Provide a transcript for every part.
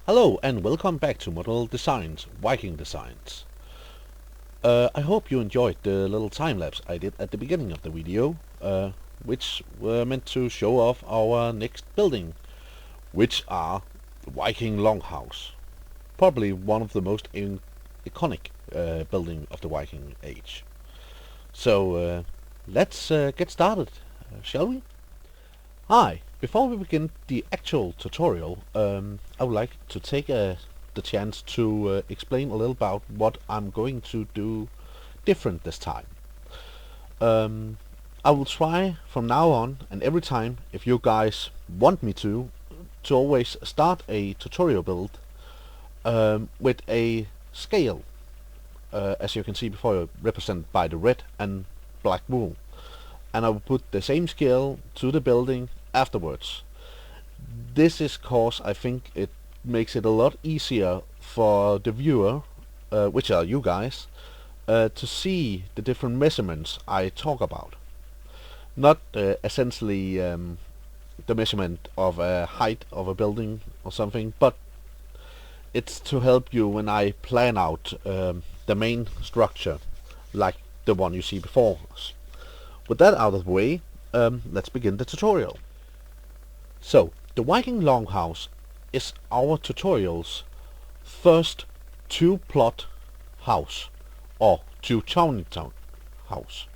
Hello and welcome back to Modular Designed Viking Designs. I hope you enjoyed the little time-lapse I did at the beginning of the video, which were meant to show off our next building, which are the Viking Longhouse. Probably one of the most iconic building of the Viking Age. So let's get started, shall we? Hi! Before we begin the actual tutorial, I would like to take the chance to explain a little about what I'm going to do different this time. I will try from now on and every time, if you guys want me to always start a tutorial build with a scale, as you can see before, represented by the red and black wool. And I will put the same scale to the building afterwards. This is cause I think it makes it a lot easier for the viewer, which are you guys, to see the different measurements I talk about. Not essentially the measurement of a height of a building or something, but it's to help you when I plan out the main structure, like the one you see before us. With that out of the way, let's begin the tutorial. So, the Viking Longhouse is our tutorial's first two-plot house, or two-Towny Chunks house.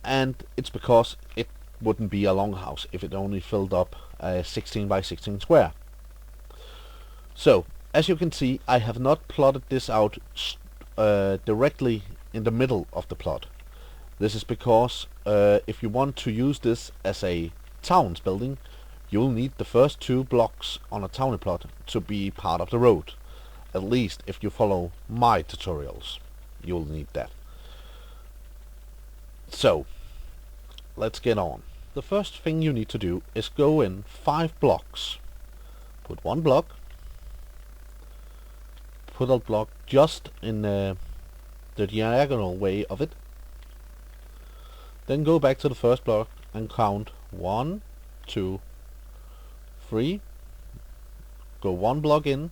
And it's because it wouldn't be a longhouse if it only filled up a 16 by 16 square. So, as you can see, I have not plotted this out directly in the middle of the plot. This is because if you want to use this as a towns building, you'll need the first two blocks on a towny plot to be part of the road. At least if you follow my tutorials, you'll need that. So, let's get on. The first thing you need to do is go in 5 blocks. Put one block, put a block just in the diagonal way of it. Then go back to the first block and count 1, 2, 3. Go one block in.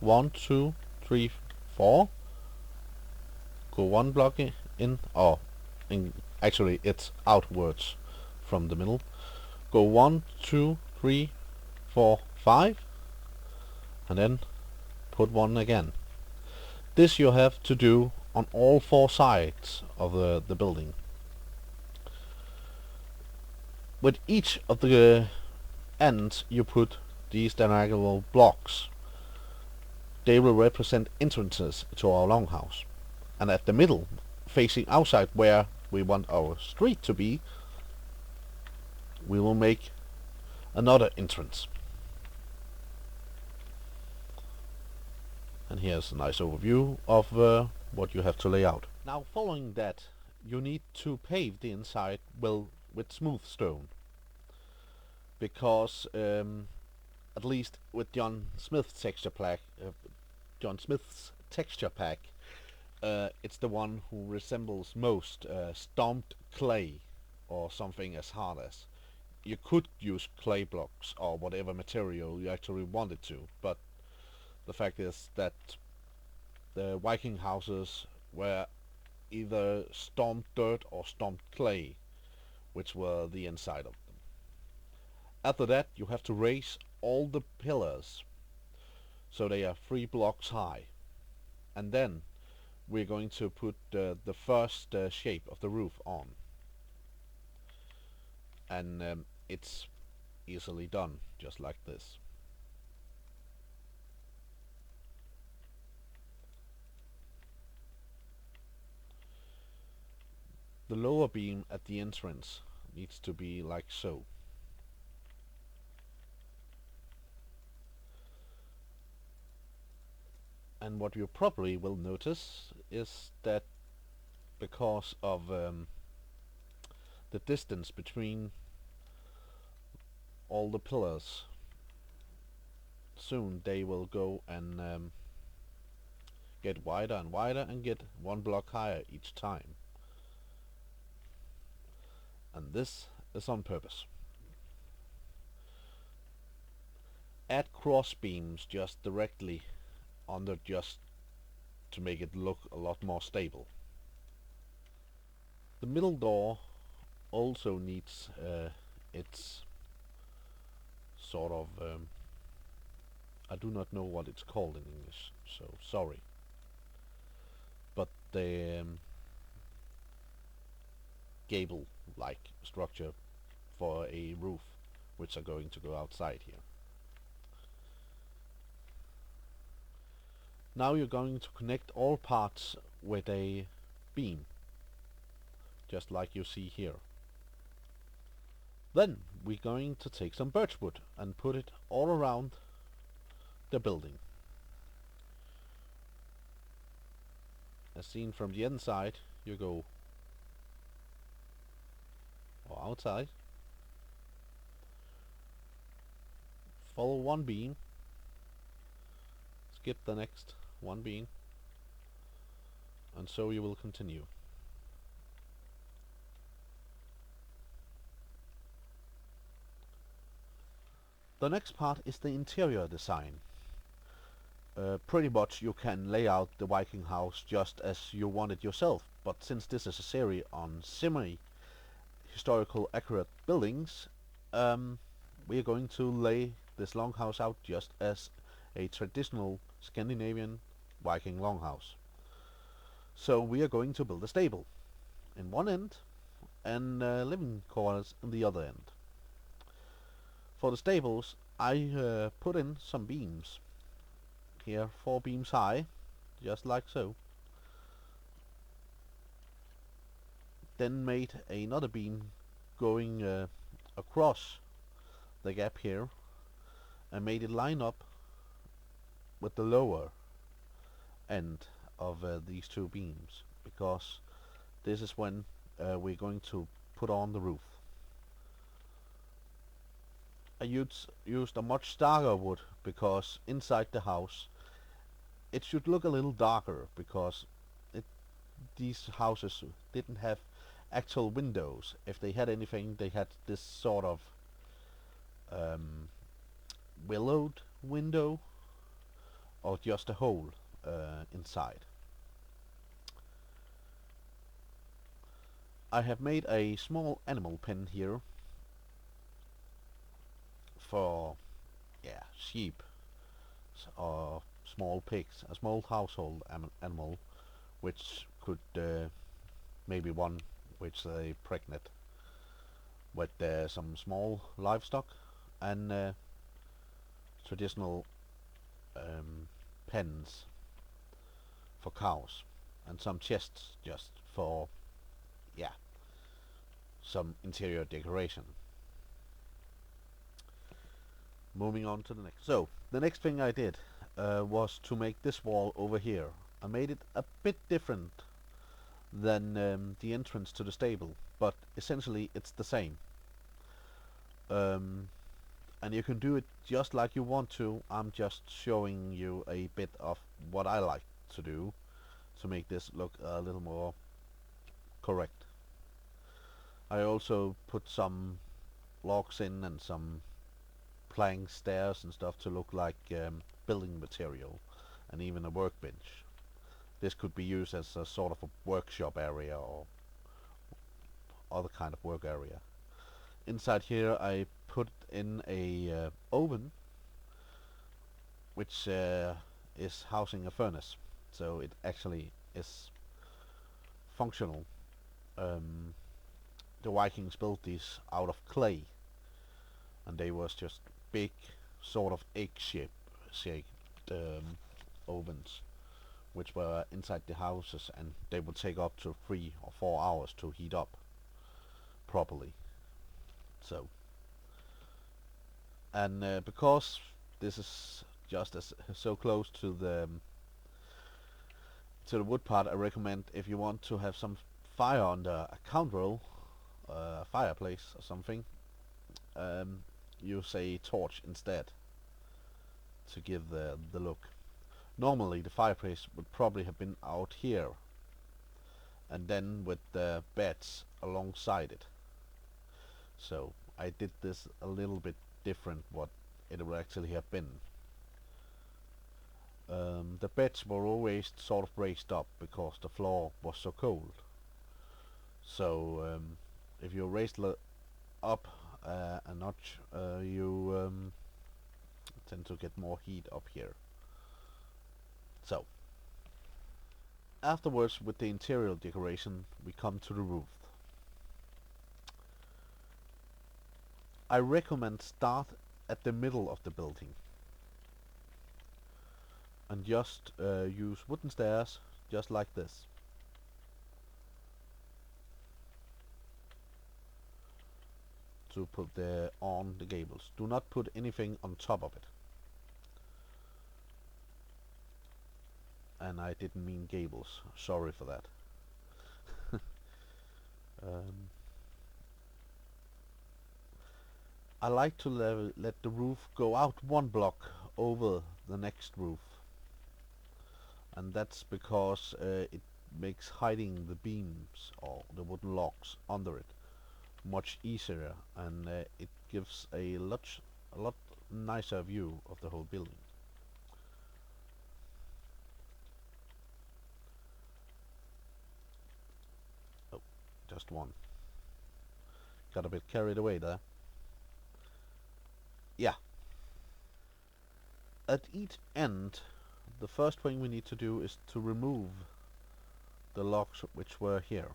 1, 2, 3, 4. Go one block in. Actually it's outwards from the middle. Go 1, 2, 3, 4, 5. And then put one again. This you have to do on all 4 sides of the building. With each of the ends you put these diagonal blocks. They will represent entrances to our longhouse. And at the middle, facing outside where we want our street to be, we will make another entrance. And here's a nice overview of what you have to lay out. Now following that, you need to pave the inside with smooth stone, because at least with John Smith's texture pack, it's the one who resembles most stomped clay or something as hard as. You could use clay blocks or whatever material you actually wanted to, but the fact is that the Viking houses were either stomped dirt or stomped clay, which were the inside of them. After that you have to raise all the pillars so they are 3 blocks high, and then we're going to put the first shape of the roof on, and it's easily done just like this. The lower beam at the entrance needs to be like so. And what you probably will notice is that because of the distance between all the pillars, soon they will go and get wider and wider and get 1 block higher each time. And this is on purpose. add cross beams just directly under, just to make it look a lot more stable. The middle door also needs its sort of I do not know what it's called in English, so sorry. But the gable-like structure for a roof, which are going to go outside here. Now you're going to connect all parts with a beam, just like you see here. Then we're going to take some birchwood and put it all around the building. As seen from the inside, you go or outside, follow one beam, skip the next one beam, and so you will continue. The next part is the interior design. Pretty much you can lay out the Viking house just as you want it yourself, but since this is a series on semi-historical accurate buildings, we are going to lay this longhouse out just as a traditional Scandinavian Viking longhouse. So we are going to build a stable in one end and living quarters in the other end. For the stables I put in some beams. Here 4 beams high, just like so. Then made another beam going across the gap here and made it line up with the lower end of these 2 beams, because this is when we're going to put on the roof. I used a much darker wood because inside the house it should look a little darker, because these houses didn't have actual windows. If they had anything, they had this sort of willowed window or just a hole inside. I have made a small animal pen here for sheep or small pigs, a small household animal, which could maybe one which is pregnant, with some small livestock and traditional pens for cows, and some chests just for some interior decoration. Moving on to the next. So the next thing I did was to make this wall over here. I made it a bit different than the entrance to the stable, but essentially it's the same. And you can do it just like you want to. I'm just showing you a bit of what I like to do to make this look a little more correct. I also put some logs in and some plank stairs and stuff to look like building material, and even a workbench. This could be used as a sort of a workshop area or other kind of work area. Inside here I put in a oven which is housing a furnace, so it actually is functional. The Vikings built these out of clay, and they was just big sort of egg-shaped ovens which were inside the houses, and they would take up to 3 or 4 hours to heat up properly. So, and because this is just so close to the wood part, I recommend, if you want to have some fire under a counter, fireplace or something, use a torch instead to give the look. Normally the fireplace would probably have been out here, and then with the beds alongside it. So I did this a little bit different what it would actually have been. The beds were always sort of raised up because the floor was so cold. So if you raise up a notch, you tend to get more heat up here. So afterwards, with the interior decoration, we come to the roof. I recommend start at the middle of the building and just use wooden stairs just like this. To put on the gables. Do not put anything on top of it. And I didn't mean gables. Sorry for that. I like to let the roof go out one block over the next roof. And that's because it makes hiding the beams or the wooden logs under it much easier, and it gives a lot nicer view of the whole building. Oh, just one. Got a bit carried away there. Yeah. At each end, the first thing we need to do is to remove the logs which were here.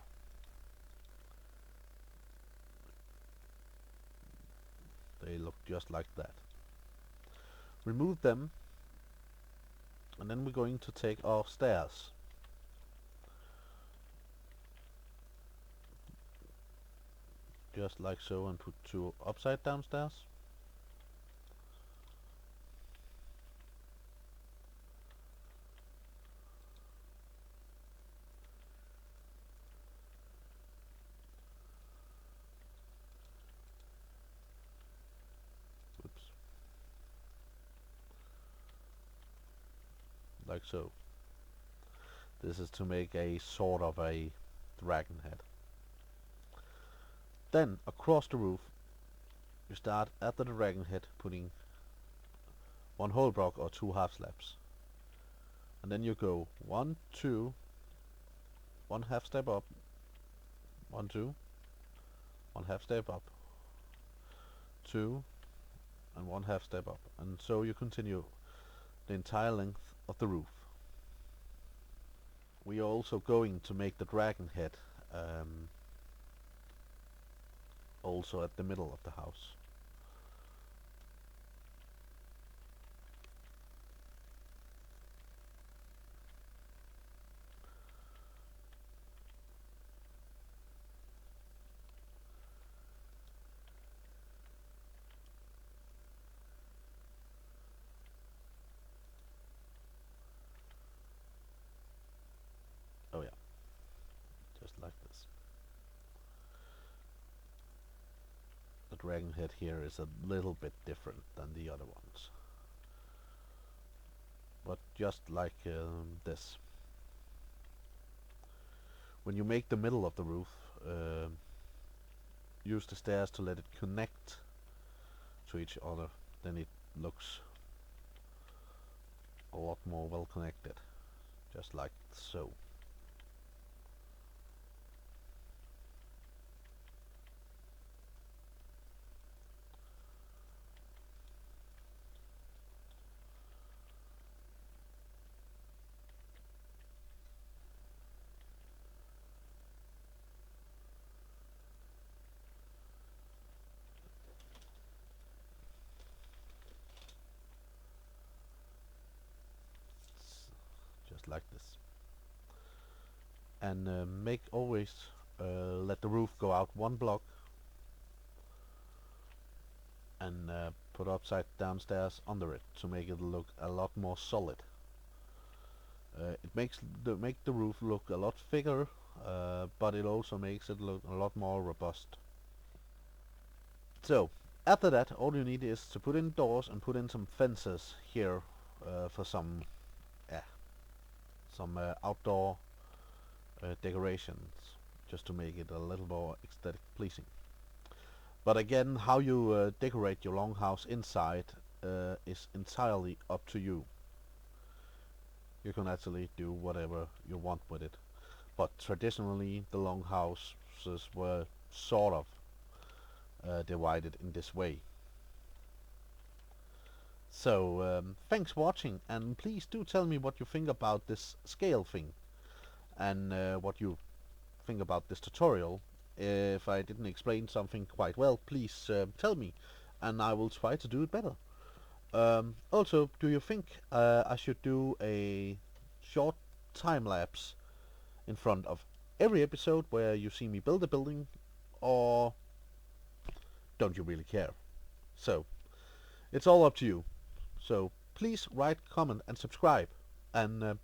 They look just like that. Remove them, and then we're going to take our stairs. Just like so, and put 2 upside down stairs. Oops. Like so. This is to make a sort of a dragon head. Then across the roof you start at the dragon head putting 1 whole block or 2 half slabs. And then you go 1, 2, 1 half step up, 1, 2, 1 half step up, 2, and 1 half step up. And so you continue the entire length of the roof. We are also going to make the dragon head also at the middle of the house. Oh yeah, just like this. The dragon head here is a little bit different than the other ones, but just like this. When you make the middle of the roof, use the stairs to let it connect to each other, then it looks a lot more well connected, just like so. Just like this. And make always let the roof go out 1 block and put upside down stairs under it to make it look a lot more solid. It makes make the roof look a lot thicker, but it also makes it look a lot more robust. So after that, all you need is to put in doors and put in some fences here for some outdoor decorations, just to make it a little more aesthetic pleasing. But again, how you decorate your longhouse inside is entirely up to you. You can actually do whatever you want with it. But traditionally, the longhouses were sort of divided in this way. So, thanks for watching, and please do tell me what you think about this scale thing, and what you think about this tutorial. If I didn't explain something quite well, please tell me, and I will try to do it better. Also, do you think I should do a short time lapse in front of every episode where you see me build a building, or don't you really care? So, it's all up to you. So, please write, comment, and subscribe. And,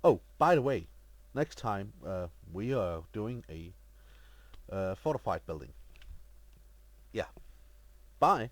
oh, by the way, next time we are doing a fortified building. Yeah. Bye.